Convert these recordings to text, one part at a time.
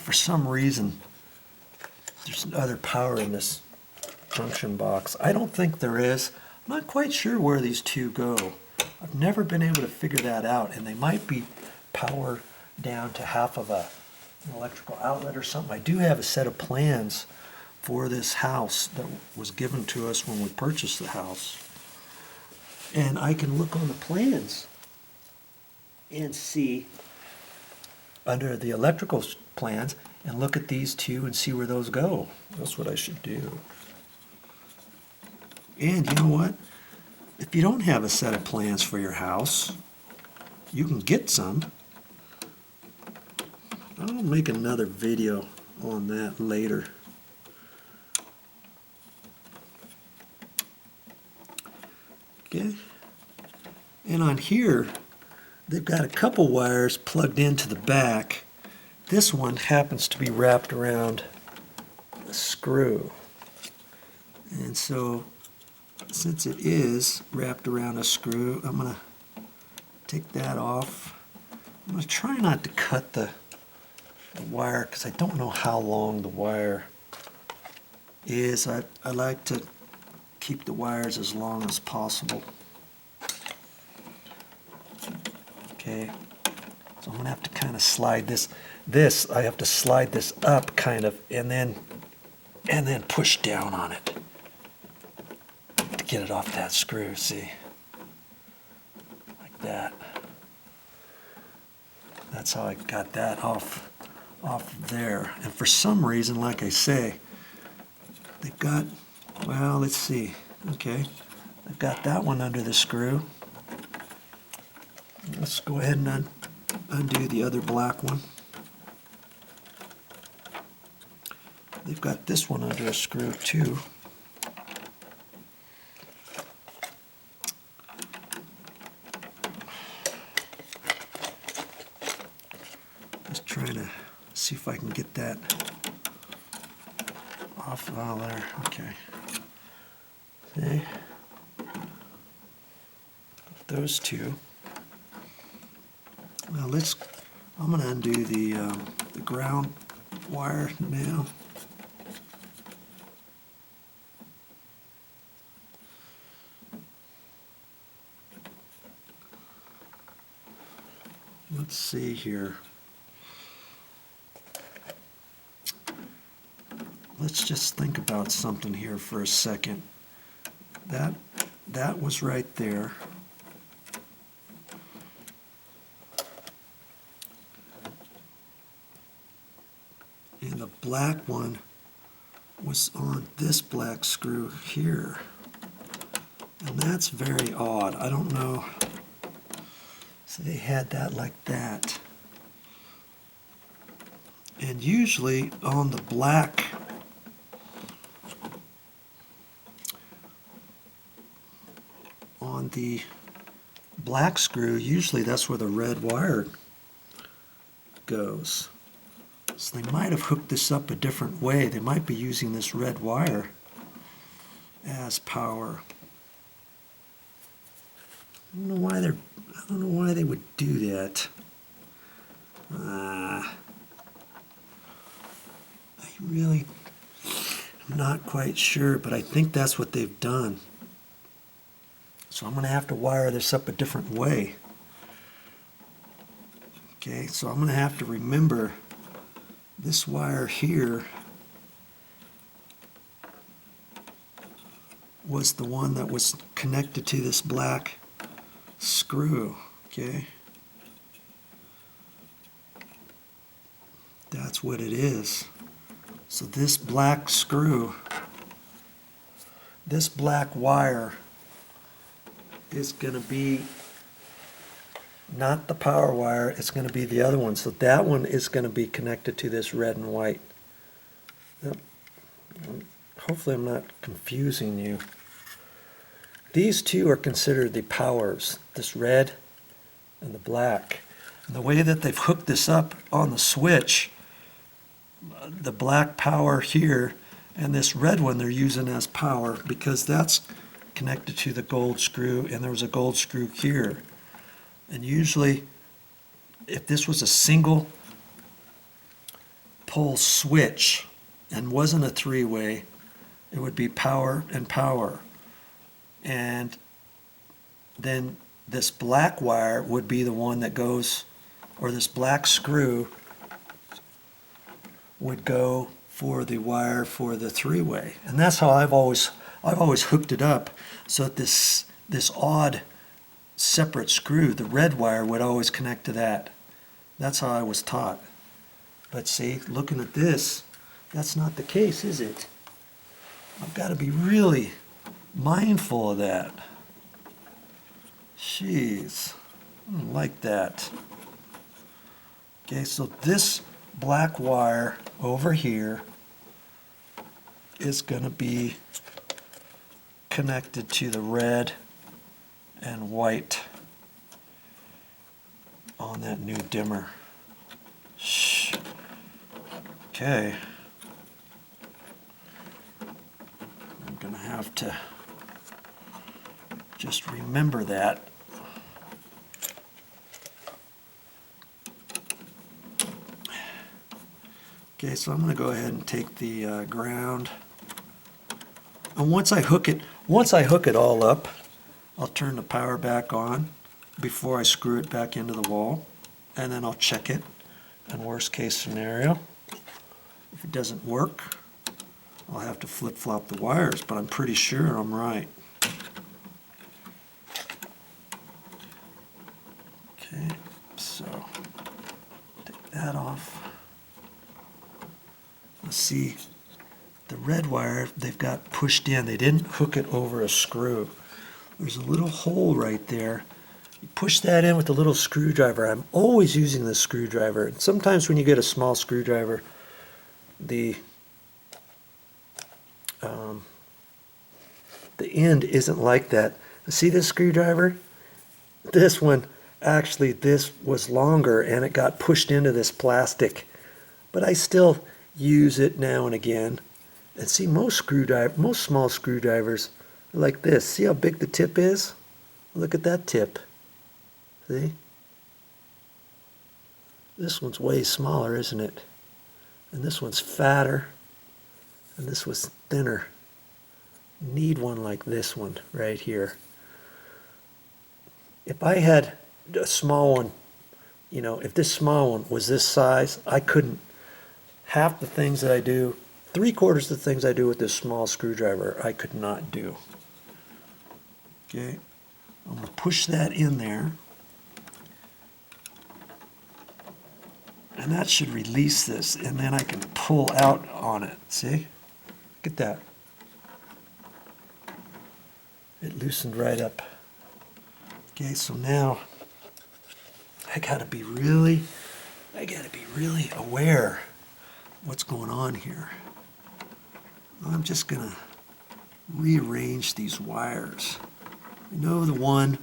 for some reason, there's other power in this junction box. I don't think there is. I'm not quite sure where these two go. I've never been able to figure that out, and they might be powered down to half of an electrical outlet or something. I do have a set of plans for this house that was given to us when we purchased the house. And I can look on the plans and see under the electrical plans and look at these two and see where those go. That's what I should do. And you know what? If you don't have a set of plans for your house, you can get some. I'll make another video on that later. Okay. And on here, they've got a couple wires plugged into the back. This one happens to be wrapped around a screw. And so, since it is wrapped around a screw, I'm going to take that off. I'm going to try not to cut the wire because I don't know how long the wire is. I like to keep the wires as long as possible. Okay, so I'm going to have to kind of slide this. I have to slide this up kind of and then push down on it to get it off that screw, see? Like that. That's how I got that off there. And for some reason, like I say, they've got, well, let's see. Okay, I've got that one under the screw. Let's go ahead and undo the other black one. They've got this one under a screw too. Just trying to see if I can get that off. Oh, there. Okay. See? Those two. Now I'm going to undo the ground wire now. Let's see here. Let's just think about something here for a second. That was right there. And the black one was on this black screw here. And that's very odd. I don't know. So they had that like that. And usually on the black, screw, usually that's where the red wire goes. So they might have hooked this up a different way. They might be using this red wire as power. I don't know why they would do that. I really am not quite sure, but I think that's what they've done. So I'm going to have to wire this up a different way. Okay, so I'm going to have to remember this wire here was the one that was connected to this black screw. Okay, that's what it is. So this black screw, this black wire is going to be not the power wire, it's going to be the other one. So that one is going to be connected to this red and white. Yep. Hopefully I'm not confusing you. These two are considered the powers, this red and the black. And the way that they've hooked this up on the switch, the black power here and this red one they're using as power because that's connected to the gold screw, and there was a gold screw here. And usually, if this was a single pole switch and wasn't a three-way, it would be power and power. And then this black wire would be the one that goes, or this black screw would go for the wire for the three-way. And that's how I've always hooked it up, so that this odd separate screw, the red wire, would always connect to that. That's how I was taught. But see, looking at this, that's not the case, is it? I've got to be really mindful of that. Jeez, I don't like that. Okay, so this black wire over here is going to be connected to the red and white on that new dimmer. Shh. Okay. I'm going to have to just remember that. Okay, so I'm going to go ahead and take the ground, and once I hook it all up, I'll turn the power back on before I screw it back into the wall, and then I'll check it. And worst case scenario, if it doesn't work, I'll have to flip-flop the wires, but I'm pretty sure I'm right. Okay, so take that off. Let's see, the red wire they've got pushed in. They didn't hook it over a screw. There's a little hole right there. You push that in with a little screwdriver. I'm always using this screwdriver. And sometimes when you get a small screwdriver, the end isn't like that. See this screwdriver? This one, actually, this was longer and it got pushed into this plastic. But I still use it now and again. And see, most small screwdrivers are like this. See how big the tip is? Look at that tip. See? This one's way smaller, isn't it? And this one's fatter, and this was thinner. Need one like this one right here. If I had a small one, you know, if this small one was this size, I couldn't, half the things that I do, 3/4 of the things I do with this small screwdriver, I could not do. Okay, I'm going to push that in there. And that should release this, and then I can pull out on it. See? Look at that. It loosened right up. Okay, so now I gotta be really aware of what's going on here. I'm just gonna rearrange these wires. I know the one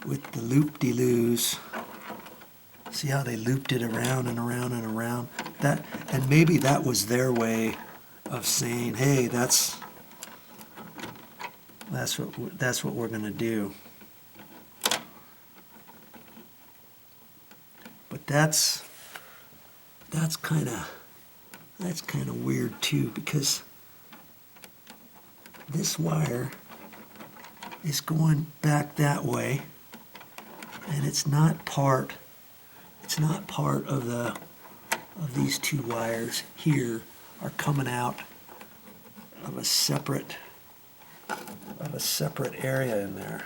with the loop-de-loos. See how they looped it around and around and around? That, and maybe that was their way of saying, hey, that's what we're gonna do. But that's kind of weird too, because this wire is going back that way, and it's not part of these two wires here are coming out of a separate area in there.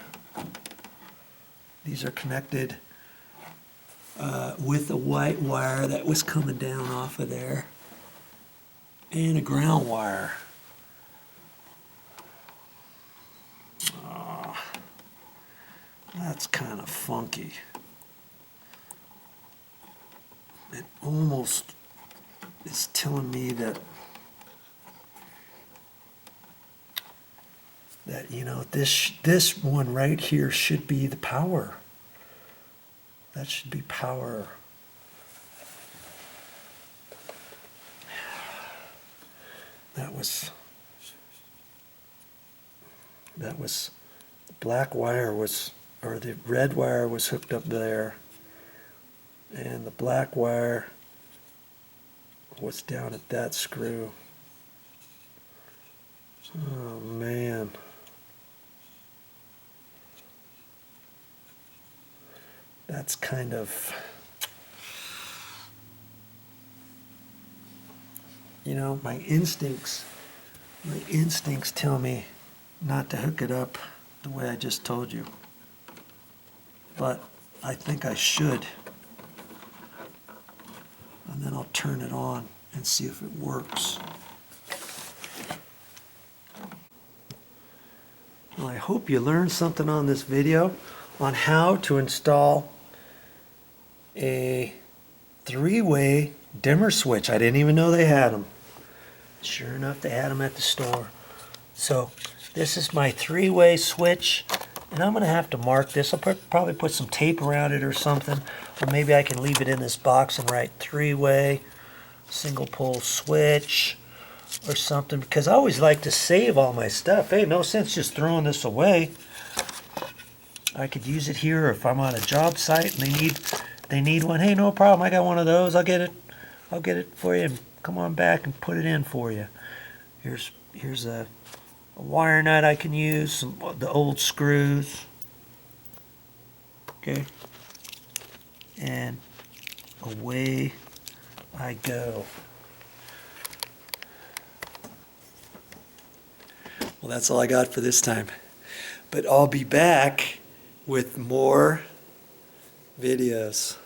These are connected with a white wire that was coming down off of there, and a ground wire. That's kind of funky. It almost is telling me that you know, this one right here should be the power. That should be power. That was the black wire was, or the red wire was hooked up there, and the black wire what's down at that screw. Oh man. That's kind of, you know, my instincts tell me not to hook it up the way I just told you. But I think I should. And then I'll turn it on and see if it works. Well, I hope you learned something on this video on how to install a 3-way dimmer switch. I didn't even know they had them. Sure enough, they had them at the store. So this is my 3-way switch, and I'm going to have to mark this. I'll probably put some tape around it or something, or maybe I can leave it in this box and write 3-way single pole switch or something, because I always like to save all my stuff. Hey, no sense just throwing this away. I could use it here, or if I'm on a job site and they need one. Hey, no problem. I got one of those. I'll get it for you, and come on back and put it in for you. Here's a wire nut I can use, the old screws. Okay, and away I go. Well, that's all I got for this time. But I'll be back with more videos.